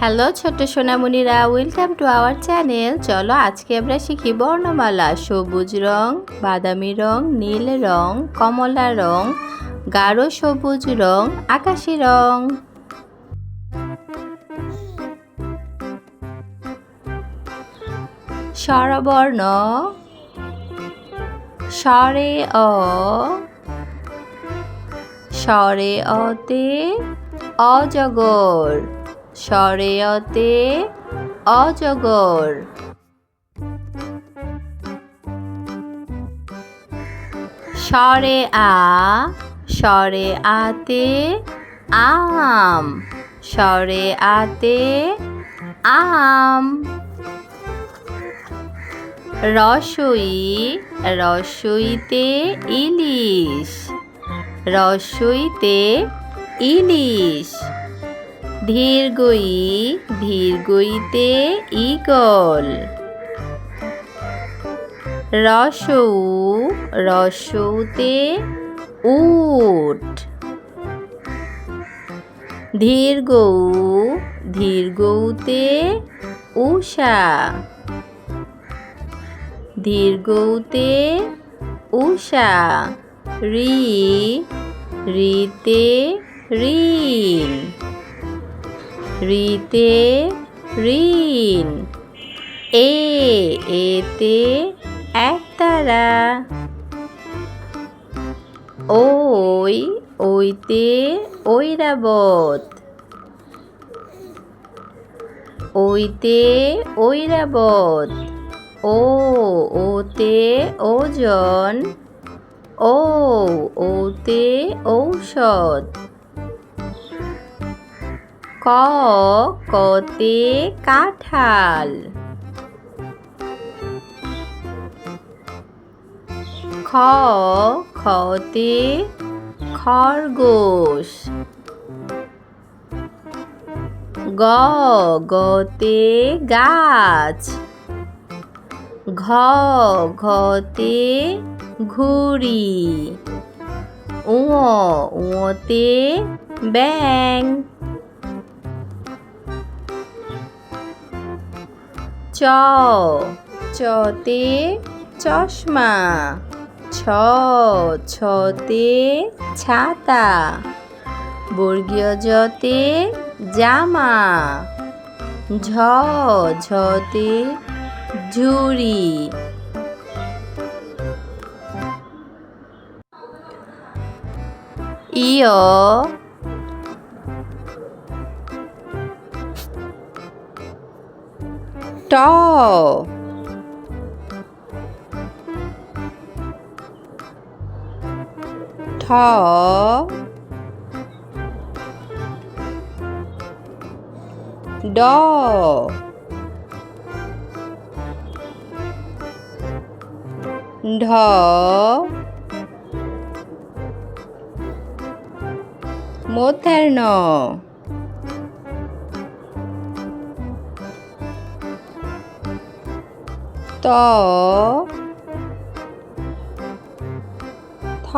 Hello ছোট্ট সোনামণিরা, welcome to our channel. চলো আজকে আমরা শিখি বর্ণমালা। সবুজ রং, বাদামি রং, নীল রং, কমলা রং, গাঢ় সবুজ রং, আকাশি রং। স্বরবর্ণ স্বরে অ, স্বরে অতে অজগর, স্বরে অতে অজগর। স্বরে আ, স্বরে আতে আম, স্বরে আতে আম। রসই, রসইতে ইলিশ, রসইতে ইলিশ। ধীরগই, ধীরগইতে ঈগল। রসৌ, রসৌতে উট। ধীরগৌ, ধীরগৌতে উষা, ধীরগৌতে উষা। রি, রিতে ঋণ, রিতে ঋণ। এতে একতারা। ওই, ওইতে ঐরাবত, ওইতে ঐরাবত। ওতে ওজন, ওতে ঔষধ। কতে কাঁঠাল। খতে খরগোশ। গতে গাছ। ঘতে ঘুড়ি। উঁতে ব্যাঙ। চতে চশমা। ছতে ছাতা। বর্গীয় জতে জামা। ঝতে ঝুড়ি। ইয়, ট, ঠ, ড, ঢ, মূর্ধন্য। ত, থ।